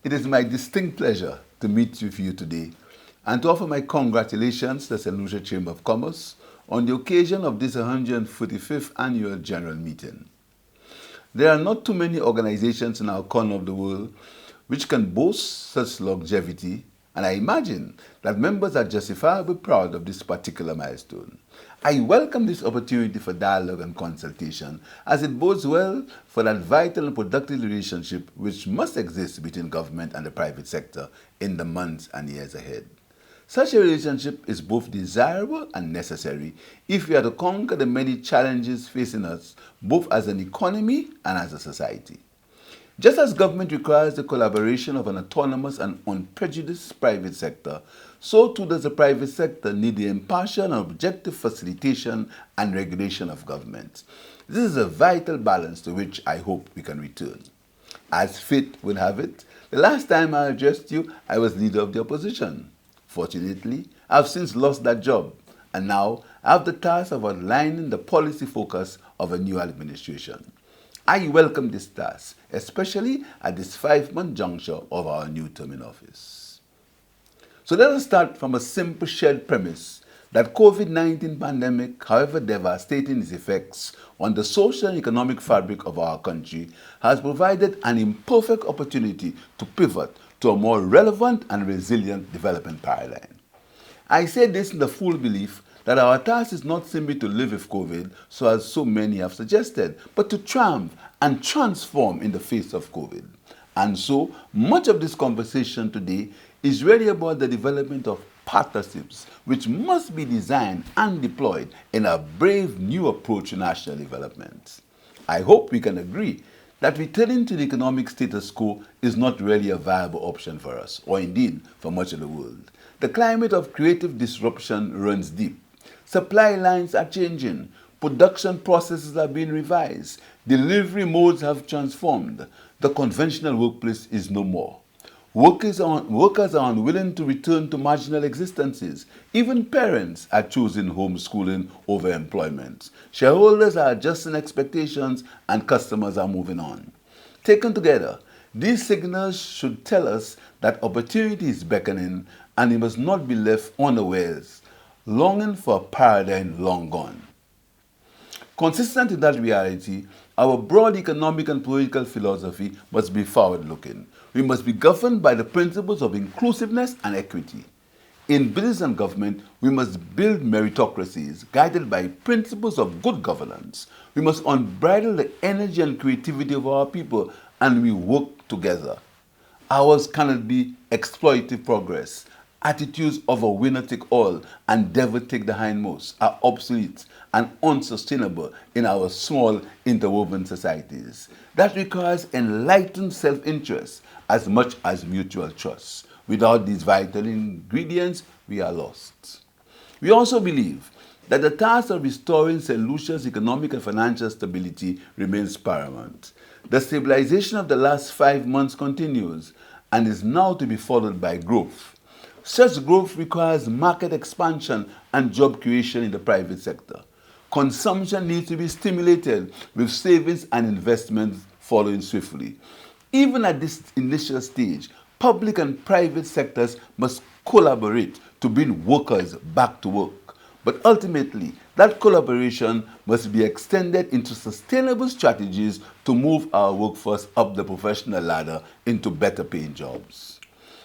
It is my distinct pleasure to meet with you today and to offer my congratulations to the St. Lucia Chamber of Commerce on the occasion of this 145th Annual General Meeting. There are not too many organizations in our corner of the world which can boast such longevity, and I imagine that members are justifiably proud of this particular milestone. I welcome this opportunity for dialogue and consultation as it bodes well for that vital and productive relationship which must exist between government and the private sector in the months and years ahead. Such a relationship is both desirable and necessary if we are to conquer the many challenges facing us both as an economy and as a society. Just as government requires the collaboration of an autonomous and unprejudiced private sector, so too does the private sector need the impartial and objective facilitation and regulation of government. This is a vital balance to which I hope we can return. As fate would have it, the last time I addressed you, I was leader of the opposition. Fortunately, I have since lost that job, and now I have the task of outlining the policy focus of a new administration. I welcome this task, especially at this 5-month juncture of our new term in office. So let us start from a simple shared premise that COVID-19 pandemic, however devastating its effects on the social and economic fabric of our country, has provided an imperfect opportunity to pivot to a more relevant and resilient development paradigm. I say this in the full belief that our task is not simply to live with COVID, so as so many have suggested, but to triumph and transform in the face of COVID. And so, much of this conversation today is really about the development of partnerships, which must be designed and deployed in a brave new approach to national development. I hope we can agree that returning to the economic status quo is not really a viable option for us, or indeed for much of the world. The climate of creative disruption runs deep. Supply lines are changing, production processes are being revised, delivery modes have transformed, the conventional workplace is no more. Workers are unwilling to return to marginal existences. Even parents are choosing homeschooling over employment. Shareholders are adjusting expectations and customers are moving on. Taken together, these signals should tell us that opportunity is beckoning and it must not be left unawares, longing for a paradigm long gone. Consistent with that reality, our broad economic and political philosophy must be forward-looking. We must be governed by the principles of inclusiveness and equity. In business and government, we must build meritocracies guided by principles of good governance. We must unbridle the energy and creativity of our people, and we work together. Ours cannot be exploitative progress. Attitudes of a winner take all and devil take the hindmost are obsolete and unsustainable in our small interwoven societies. That requires enlightened self-interest as much as mutual trust. Without these vital ingredients, we are lost. We also believe that the task of restoring St. Lucia's economic and financial stability remains paramount. The stabilization of the last 5 months continues and is now to be followed by growth. Such growth requires market expansion and job creation in the private sector. Consumption needs to be stimulated with savings and investments following swiftly. Even at this initial stage, public and private sectors must collaborate to bring workers back to work. But ultimately, that collaboration must be extended into sustainable strategies to move our workforce up the professional ladder into better paying jobs.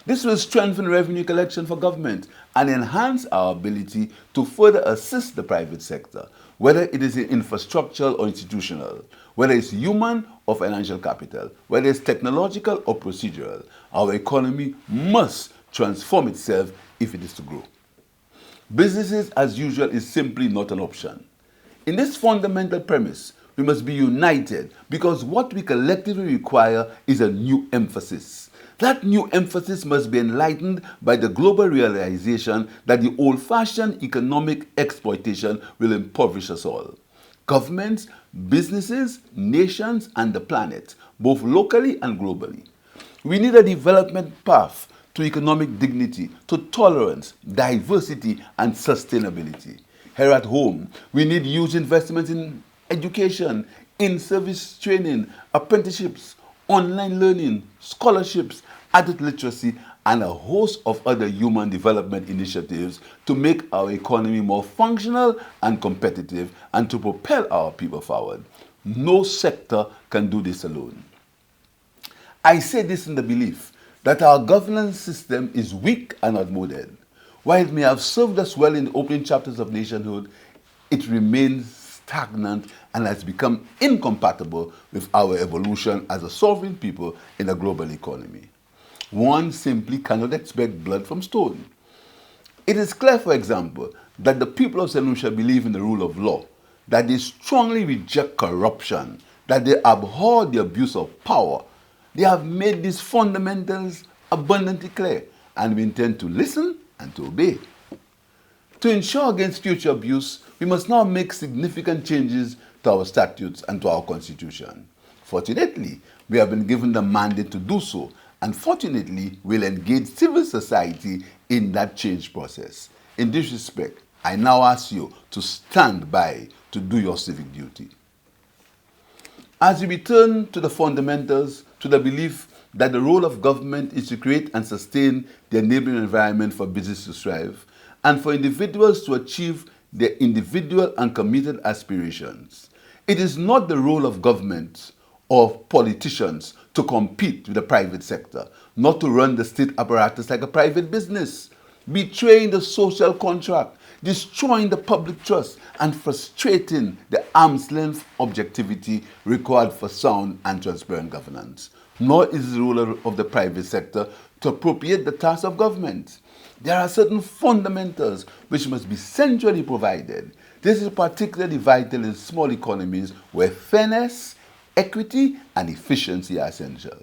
This will strengthen revenue collection for government and enhance our ability to further assist the private sector, whether it is infrastructural or institutional, whether it's human or financial capital, whether it's technological or procedural. Our economy must transform itself if it is to grow. Businesses as usual is simply not an option. In this fundamental premise, we must be united because what we collectively require is a new emphasis. That new emphasis must be enlightened by the global realization that the old-fashioned economic exploitation will impoverish us all. Governments, businesses, nations, and the planet, both locally and globally. We need a development path to economic dignity, to tolerance, diversity, and sustainability. Here at home, we need huge investments in education, in-service training, apprenticeships, online learning, scholarships, adult literacy, and a host of other human development initiatives to make our economy more functional and competitive and to propel our people forward. No sector can do this alone. I say this in the belief that our governance system is weak and outmoded. While it may have served us well in the opening chapters of nationhood, it remains stagnant and has become incompatible with our evolution as a sovereign people in a global economy. One simply cannot expect blood from stone. It is clear, for example, that the people of St. Lucia believe in the rule of law, that they strongly reject corruption, that they abhor the abuse of power. They have made these fundamentals abundantly clear, and we intend to listen and to obey. To ensure against future abuse, we must now make significant changes to our statutes and to our constitution. Fortunately, we have been given the mandate to do so, and fortunately, we'll engage civil society in that change process. In this respect, I now ask you to stand by to do your civic duty. As we return to the fundamentals, to the belief that the role of government is to create and sustain the enabling environment for business to thrive, and for individuals to achieve their individual and committed aspirations. It is not the role of government or politicians to compete with the private sector, not to run the state apparatus like a private business, betraying the social contract, destroying the public trust, and frustrating the arm's length objectivity required for sound and transparent governance. Nor is it the role of the private sector to appropriate the tasks of government. There are certain fundamentals which must be centrally provided. This is particularly vital in small economies where fairness, equity, and efficiency are essential.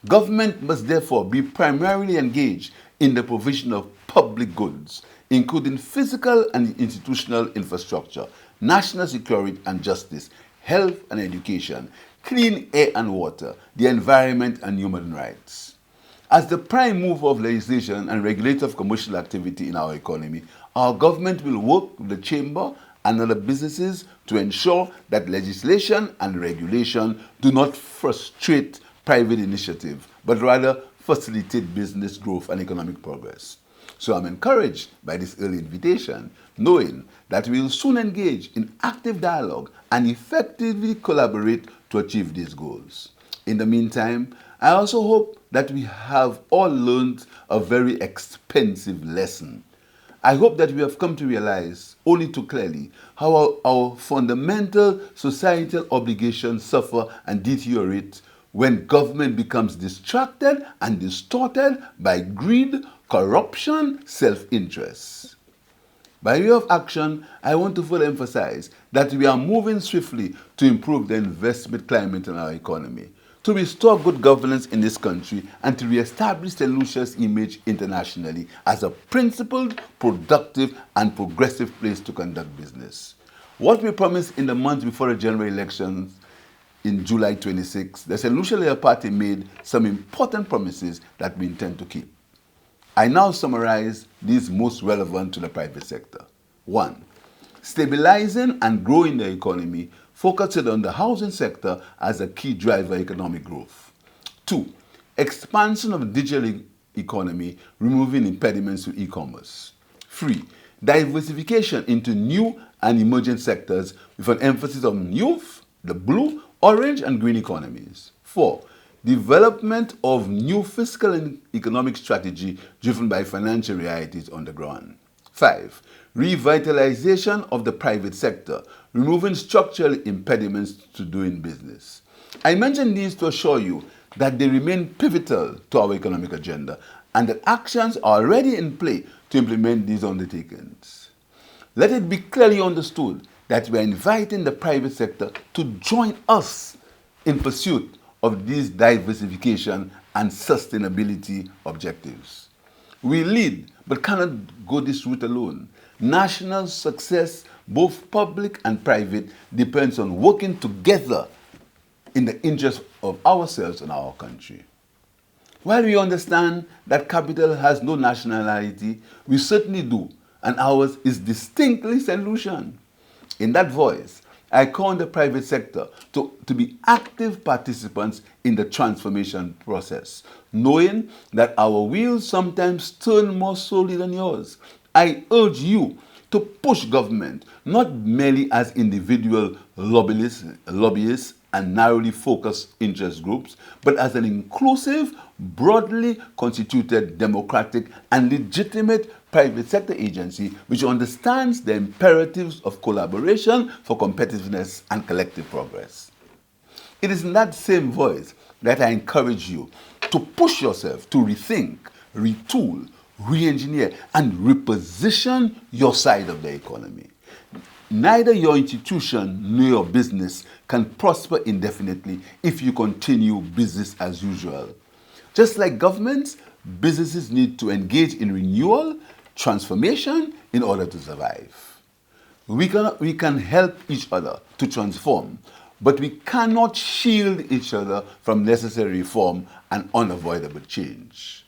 Government must therefore be primarily engaged in the provision of public goods, including physical and institutional infrastructure, national security and justice, health and education, clean air and water, the environment, and human rights. As the prime mover of legislation and regulator of commercial activity in our economy, our government will work with the chamber and other businesses to ensure that legislation and regulation do not frustrate private initiative, but rather facilitate business growth and economic progress. So I'm encouraged by this early invitation, knowing that we will soon engage in active dialogue and effectively collaborate to achieve these goals. In the meantime, I also hope that we have all learned a very expensive lesson. I hope that we have come to realize only too clearly how our fundamental societal obligations suffer and deteriorate when government becomes distracted and distorted by greed, corruption, self-interest. By way of action, I want to further emphasize that we are moving swiftly to improve the investment climate in our economy, to restore good governance in this country, and to re-establish St. Lucia's image internationally as a principled, productive, and progressive place to conduct business. What we promised in the months before the general elections in July 26, the St. Lucia Labour Party made some important promises that we intend to keep. I now summarize these most relevant to the private sector. 1. Stabilizing and growing the economy, focusing on the housing sector as a key driver of economic growth. 2. Expansion of the digital economy, removing impediments to e-commerce. 3. Diversification into new and emerging sectors with an emphasis on youth, the blue, orange, and green economies. 4. Development of new fiscal and economic strategy driven by financial realities on the ground. 5. Revitalization of the private sector, removing structural impediments to doing business. I mention these to assure you that they remain pivotal to our economic agenda and that actions are already in play to implement these undertakings. Let it be clearly understood that we are inviting the private sector to join us in pursuit of these diversification and sustainability objectives. We lead, but cannot go this route alone. National success, both public and private, depends on working together in the interest of ourselves and our country. While we understand that capital has no nationality, we certainly do, and ours is distinctly St. Lucian. In that voice, I call on the private sector to be active participants in the transformation process, knowing that our wheels sometimes turn more slowly than yours. I urge you to push government, not merely as individual lobbyists and narrowly focused interest groups, but as an inclusive, broadly constituted, democratic, and legitimate private sector agency which understands the imperatives of collaboration for competitiveness and collective progress. It is in that same voice that I encourage you to push yourself to rethink, retool, re-engineer, and reposition your side of the economy. Neither your institution nor your business can prosper indefinitely if you continue business as usual. Just like governments, businesses need to engage in renewal, transformation in order to survive. We can help each other to transform, but we cannot shield each other from necessary reform and unavoidable change.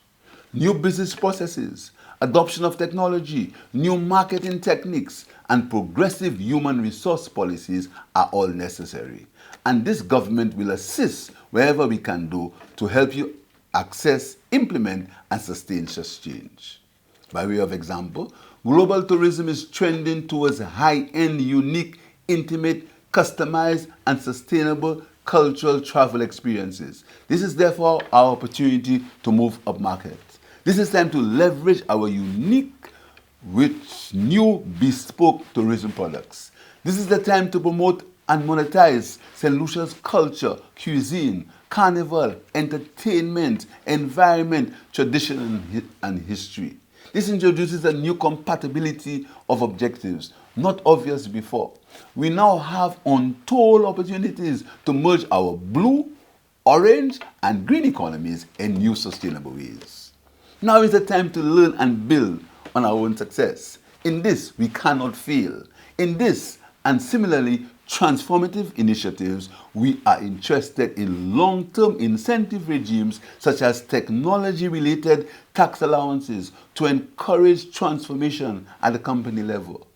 New business processes, adoption of technology, new marketing techniques, and progressive human resource policies are all necessary. And this government will assist wherever we can do to help you access, implement, and sustain such change. By way of example, global tourism is trending towards high-end, unique, intimate, customized, and sustainable cultural travel experiences. This is therefore our opportunity to move upmarket. This is time to leverage our unique, rich, new, bespoke tourism products. This is the time to promote and monetize St. Lucia's culture, cuisine, carnival, entertainment, environment, tradition, and history. This introduces a new compatibility of objectives, not obvious before. We now have untold opportunities to merge our blue, orange, and green economies in new sustainable ways. Now is the time to learn and build on our own success. In this, we cannot fail. In this, and similarly, transformative initiatives, we are interested in long-term incentive regimes such as technology-related tax allowances to encourage transformation at the company level.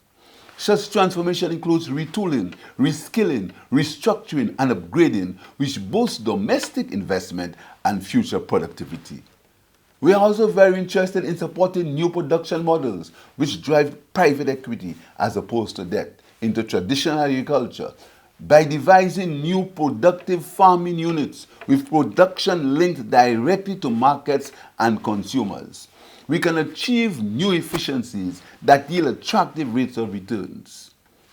Such transformation includes retooling, reskilling, restructuring, and upgrading, which boosts domestic investment and future productivity. We are also very interested in supporting new production models which drive private equity as opposed to debt into traditional agriculture by devising new productive farming units with production linked directly to markets and consumers. We can achieve new efficiencies that yield attractive rates of returns.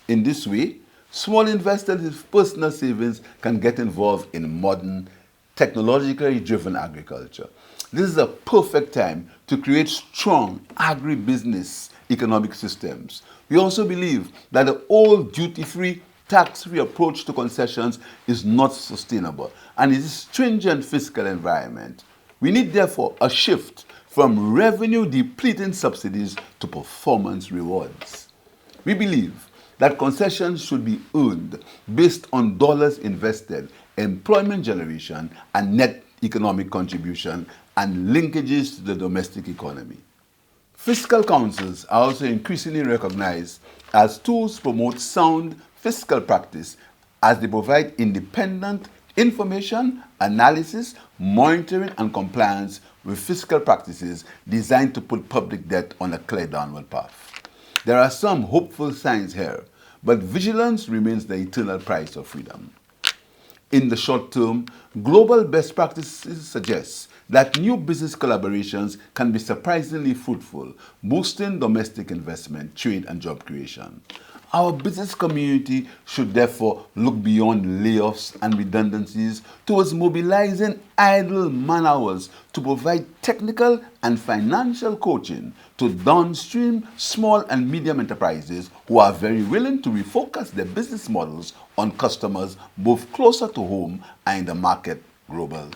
In this way, small investors with personal savings can get involved in modern, technologically driven agriculture. This is a perfect time to create strong agribusiness economic systems. We also believe that the old duty-free, tax-free approach to concessions is not sustainable and is a stringent fiscal environment. We need, therefore, a shift from revenue-depleting subsidies to performance rewards. We believe that concessions should be earned based on dollars invested, employment generation, and net economic contribution, and linkages to the domestic economy. Fiscal councils are also increasingly recognized as tools to promote sound fiscal practice as they provide independent information, analysis, monitoring, and compliance with fiscal practices designed to put public debt on a clear downward path. There are some hopeful signs here, but vigilance remains the eternal price of freedom. In the short term, global best practices suggest that new business collaborations can be surprisingly fruitful, boosting domestic investment, trade, and job creation. Our business community should therefore look beyond layoffs and redundancies towards mobilizing idle man hours to provide technical and financial coaching to downstream small and medium enterprises who are very willing to refocus their business models on customers both closer to home and in the market global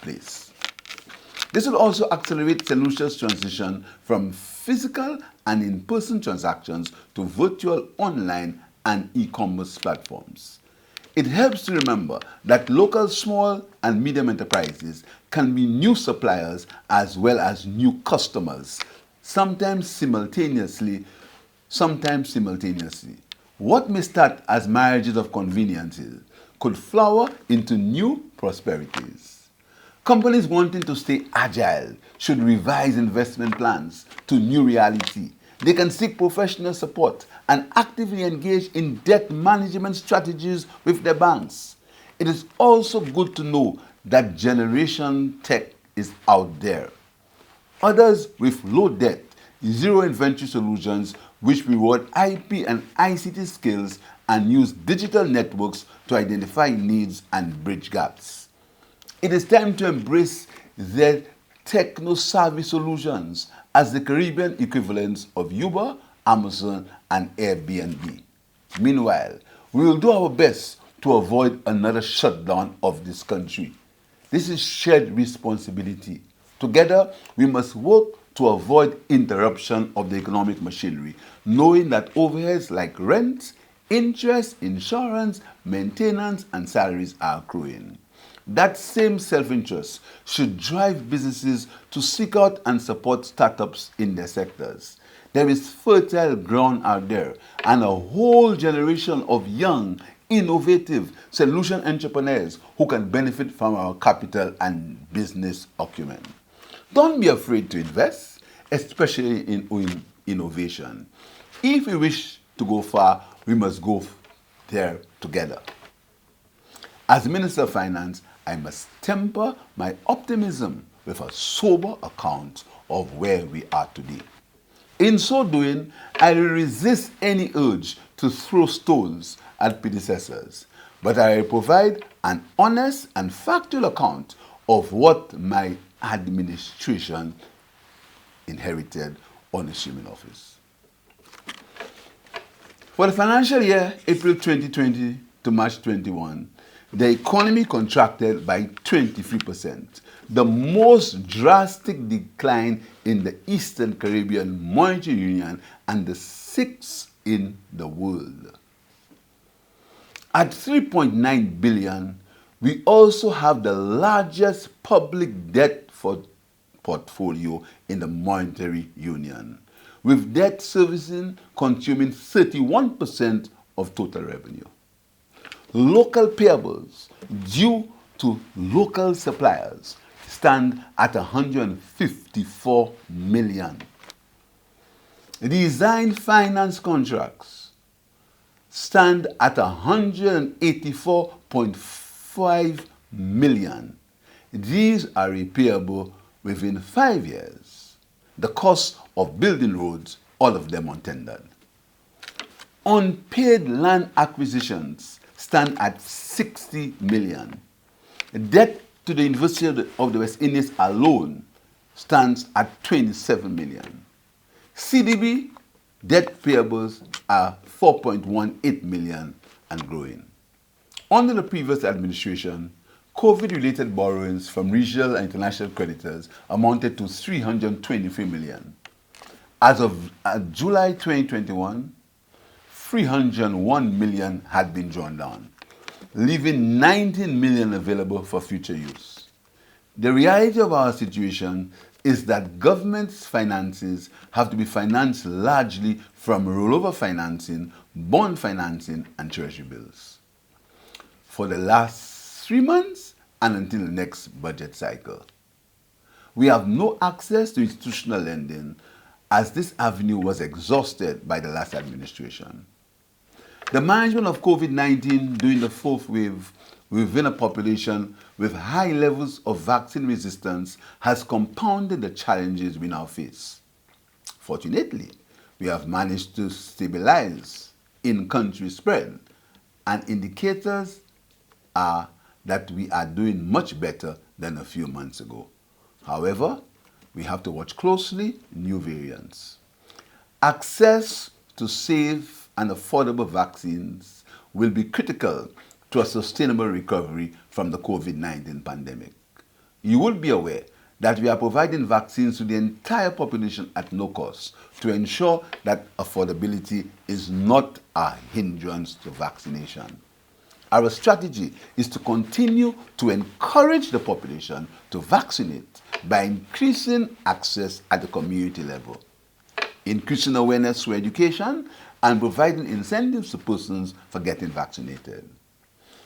place. This will also accelerate St. Lucia's transition from physical and in-person transactions to virtual, online, and e-commerce platforms. It helps to remember that local small and medium enterprises can be new suppliers as well as new customers, sometimes simultaneously. What may start as marriages of conveniences could flower into new prosperities. Companies wanting to stay agile should revise investment plans to new reality. They can seek professional support and actively engage in debt management strategies with their banks. It is also good to know that Generation Tech is out there. Others with low debt, zero inventory solutions which reward IP and ICT skills and use digital networks to identify needs and bridge gaps. It is time to embrace their techno-savvy solutions as the Caribbean equivalents of Uber, Amazon, and Airbnb. Meanwhile, we will do our best to avoid another shutdown of this country. This is shared responsibility. Together, we must work to avoid interruption of the economic machinery, knowing that overheads like rent, interest, insurance, maintenance, and salaries are accruing. That same self-interest should drive businesses to seek out and support startups in their sectors. There is fertile ground out there and a whole generation of young, innovative solution entrepreneurs who can benefit from our capital and business acumen. Don't be afraid to invest, especially in innovation. If we wish to go far, we must go there together. As Minister of Finance, I must temper my optimism with a sober account of where we are today. In so doing, I will resist any urge to throw stones at predecessors, but I will provide an honest and factual account of what my administration inherited on assuming office. For the financial year April 2020 to March 21, the economy contracted by 23%, the most drastic decline in the Eastern Caribbean Monetary Union and the sixth in the world. At 3.9 billion, we also have the largest public debt portfolio in the Monetary Union, with debt servicing consuming 31% of total revenue. Local payables due to local suppliers stand at 154 million. Design finance contracts stand at 184.5 million. These are repayable within 5 years. The cost of building roads, all of them untendered. Unpaid land acquisitions stand at 60 million. Debt to the University of the West Indies alone stands at 27 million. CDB debt payables are 4.18 million and growing. Under the previous administration, COVID-related borrowings from regional and international creditors amounted to 323 million. As of July 2021, 301 million had been drawn down, leaving 19 million available for future use. The reality of our situation is that government's finances have to be financed largely from rollover financing, bond financing, and treasury bills for the last 3 months and until the next budget cycle. We have no access to institutional lending as this avenue was exhausted by the last administration. The management of COVID-19 during the fourth wave within a population with high levels of vaccine resistance has compounded the challenges we now face. Fortunately, we have managed to stabilize in-country spread, and indicators are that we are doing much better than a few months ago. However, we have to watch closely new variants. Access to safe and affordable vaccines will be critical to a sustainable recovery from the COVID-19 pandemic. You will be aware that we are providing vaccines to the entire population at no cost to ensure that affordability is not a hindrance to vaccination. Our strategy is to continue to encourage the population to vaccinate by increasing access at the community level. increasing awareness through education, and providing incentives to persons for getting vaccinated.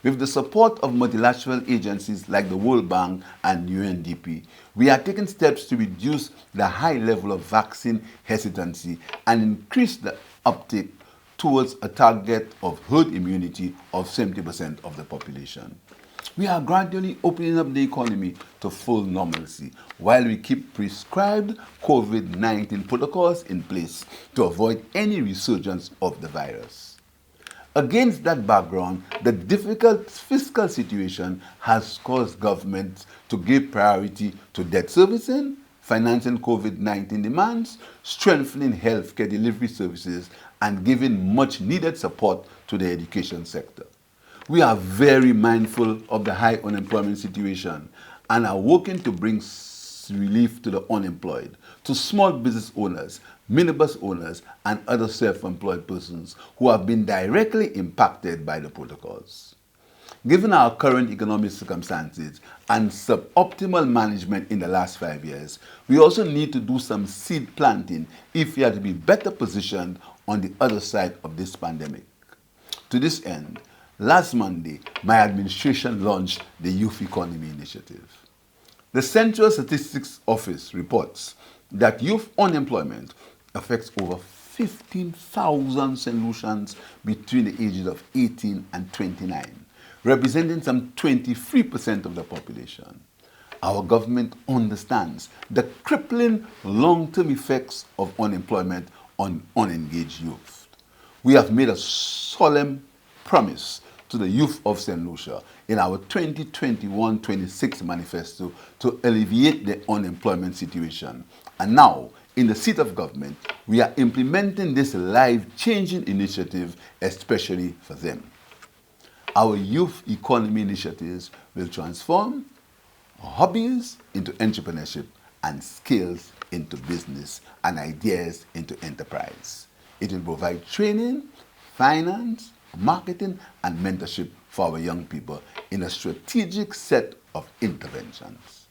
With the support of multilateral agencies like the World Bank and UNDP, we are taking steps to reduce the high level of vaccine hesitancy and increase the uptake towards a target of herd immunity of 70% of the population. We are gradually opening up the economy to full normalcy while we keep prescribed COVID-19 protocols in place to avoid any resurgence of the virus. Against that background, the difficult fiscal situation has caused governments to give priority to debt servicing, financing COVID-19 demands, strengthening healthcare delivery services, and giving much needed support to the education sector. We are very mindful of the high unemployment situation and are working to bring relief to the unemployed, to small business owners, minibus owners, and other self-employed persons who have been directly impacted by the protocols. Given our current economic circumstances and suboptimal management in the last 5 years, we also need to do some seed planting if we are to be better positioned on the other side of this pandemic. To this end, last Monday, my administration launched the Youth Economy Initiative. The Central Statistics Office reports that youth unemployment affects over 15,000 St. Lucians between the ages of 18 and 29, representing some 23% of the population. Our government understands the crippling long-term effects of unemployment on unengaged youth. We have made a solemn promise to the youth of St. Lucia in our 2021-26 manifesto to alleviate the unemployment situation. And now, in the seat of government, we are implementing this life-changing initiative especially for them. Our youth economy initiatives will transform hobbies into entrepreneurship and skills into business and ideas into enterprise. It will provide training, finance, marketing, and mentorship for our young people in a strategic set of interventions.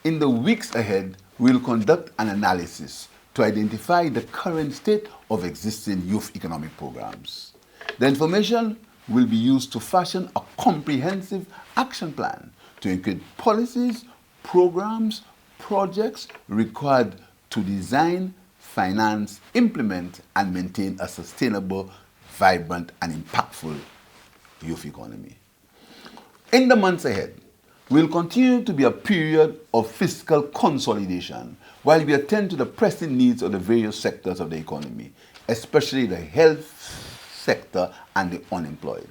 In the weeks ahead, we will conduct an analysis to identify the current state of existing youth economic programs. The information will be used to fashion a comprehensive action plan to include policies, programs, projects required to design, finance, implement, and maintain a sustainable, vibrant, and impactful youth economy. In the months ahead, we will continue to be a period of fiscal consolidation while we attend to the pressing needs of the various sectors of the economy, especially the health sector and the unemployed.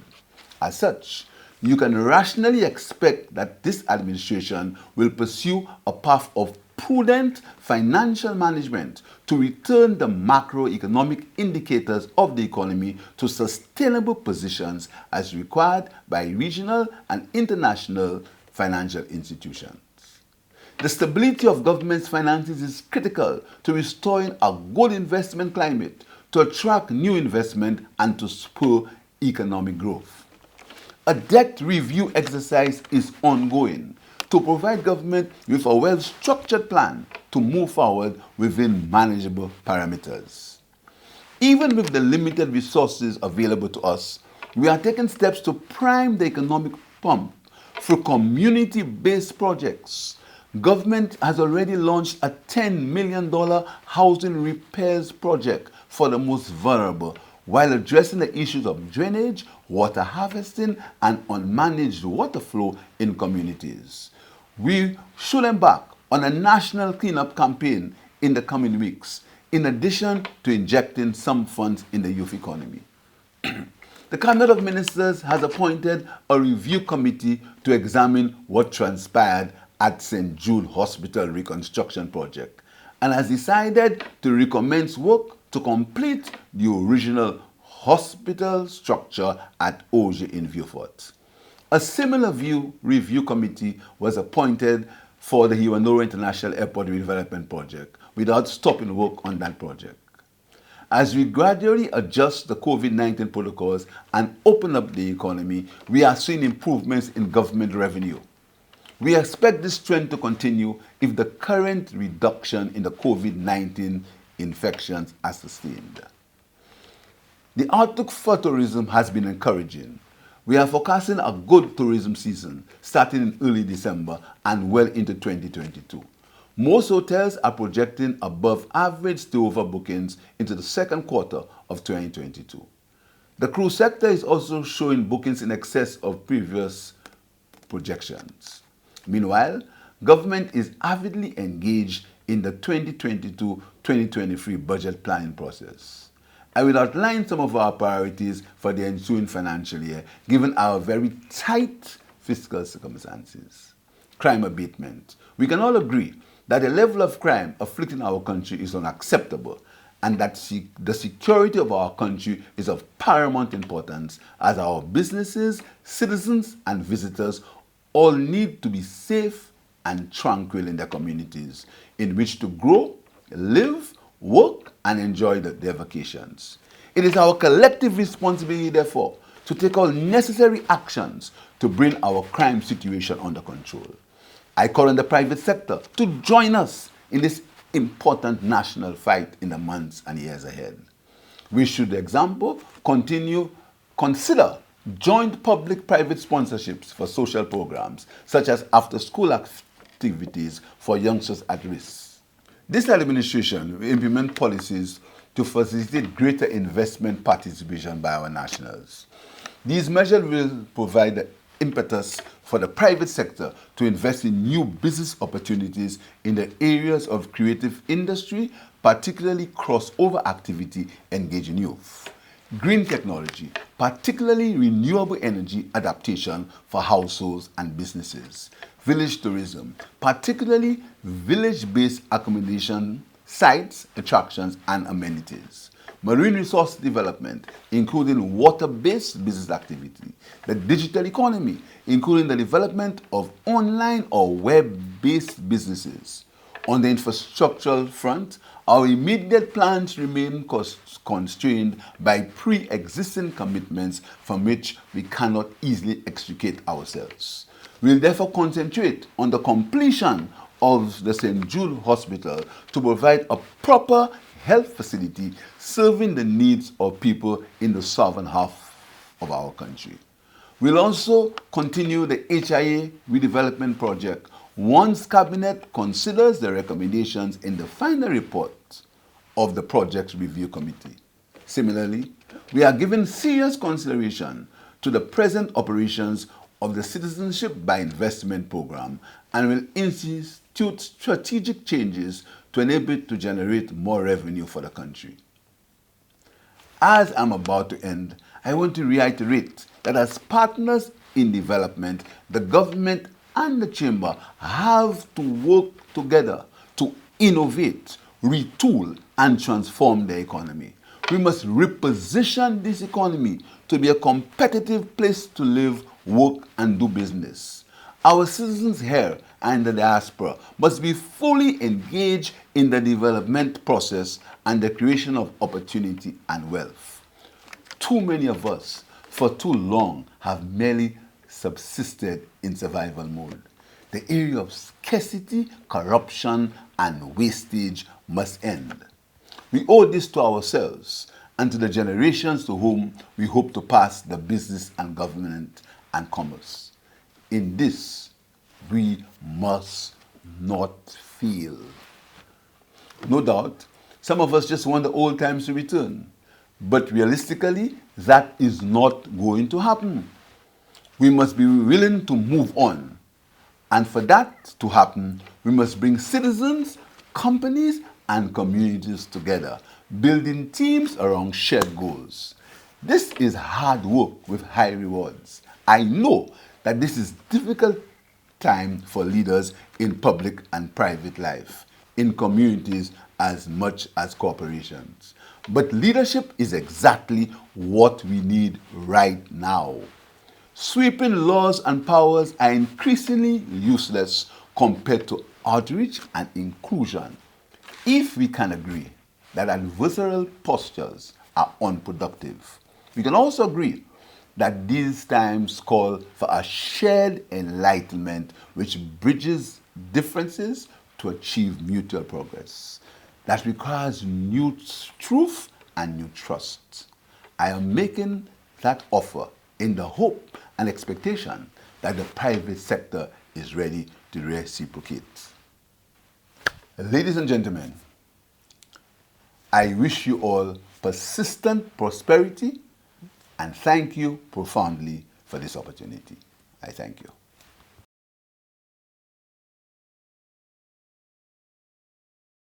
As such, you can rationally expect that this administration will pursue a path of prudent financial management to return the macroeconomic indicators of the economy to sustainable positions as required by regional and international financial institutions. The stability of government's finances is critical to restoring a good investment climate, to attract new investment, and to spur economic growth. A debt review exercise is ongoing to provide government with a well-structured plan to move forward within manageable parameters. Even with the limited resources available to us, we are taking steps to prime the economic pump through community-based projects. Government has already launched a $10 million housing repairs project for the most vulnerable, while addressing the issues of drainage, water harvesting, and unmanaged water flow in communities. We should embark on a national cleanup campaign in the coming weeks, in addition to injecting some funds in the youth economy. The Cabinet of Ministers has appointed a review committee to examine what transpired at St. Jude Hospital reconstruction project and has decided to recommence work to complete the original hospital structure at Auger in Vieux-Fort. A similar review committee was appointed for the Hiwanoro International Airport Redevelopment Project without stopping work on that project. As we gradually adjust the COVID-19 protocols and open up the economy, we are seeing improvements in government revenue. We expect this trend to continue if the current reduction in the COVID-19 infections are sustained. The outlook for tourism has been encouraging. We are forecasting a good tourism season starting in early December and well into 2022. Most hotels are projecting above average stayover bookings into the second quarter of 2022. The cruise sector is also showing bookings in excess of previous projections. Meanwhile, government is avidly engaged in the 2022-2023 budget planning process. I will outline some of our priorities for the ensuing financial year given our very tight fiscal circumstances. Crime abatement. We can all agree that the level of crime afflicting our country is unacceptable and that the security of our country is of paramount importance as our businesses, citizens, and visitors all need to be safe and tranquil in their communities in which to grow, live, work, and enjoy their vacations. It is our collective responsibility, therefore, to take all necessary actions to bring our crime situation under control. I call on the private sector to join us in this important national fight in the months and years ahead. We should, for example, consider joint public-private sponsorships for social programs, such as after-school activities for youngsters at risk. This administration will implement policies to facilitate greater investment participation by our nationals. These measures will provide the impetus for the private sector to invest in new business opportunities in the areas of creative industry, particularly crossover activity engaging youth. Green technology, particularly renewable energy adaptation for households and businesses. Village tourism, particularly village-based accommodation sites, attractions, and amenities. Marine resource development, including water-based business activity. The digital economy, including the development of online or web-based businesses. On the infrastructural front, our immediate plans remain constrained by pre-existing commitments from which we cannot easily extricate ourselves. We will therefore concentrate on the completion of the St. Jude Hospital to provide a proper health facility serving the needs of people in the southern half of our country. We'll also continue the HIA redevelopment project once Cabinet considers the recommendations in the final report of the Project Review Committee. Similarly, we are giving serious consideration to the present operations of the Citizenship by Investment Program and will institute strategic changes to enable it to generate more revenue for the country. As I'm about to end, I want to reiterate that as partners in development, the government and the chamber have to work together to innovate, retool, and transform the economy. We must reposition this economy to be a competitive place to live, work, and do business. Our citizens here and the diaspora must be fully engaged in the development process and the creation of opportunity and wealth. Too many of us, for too long, have merely subsisted in survival mode. The area of scarcity, corruption, and wastage must end. We owe this to ourselves and to the generations to whom we hope to pass the business and government and commerce. In this, we must not fail. No doubt, some of us just want the old times to return. But realistically, that is not going to happen. We must be willing to move on. And for that to happen, we must bring citizens, companies, and communities together, building teams around shared goals. This is hard work with high rewards. I know that this is difficult time for leaders in public and private life, in communities as much as corporations. But leadership is exactly what we need right now. Sweeping laws and powers are increasingly useless compared to outreach and inclusion. If we can agree that adversarial postures are unproductive, we can also agree that these times call for a shared enlightenment which bridges differences to achieve mutual progress. that requires new truth and new trust. I am making that offer in the hope and expectation that the private sector is ready to reciprocate. Ladies and gentlemen, I wish you all persistent prosperity and thank you profoundly for this opportunity. I thank you.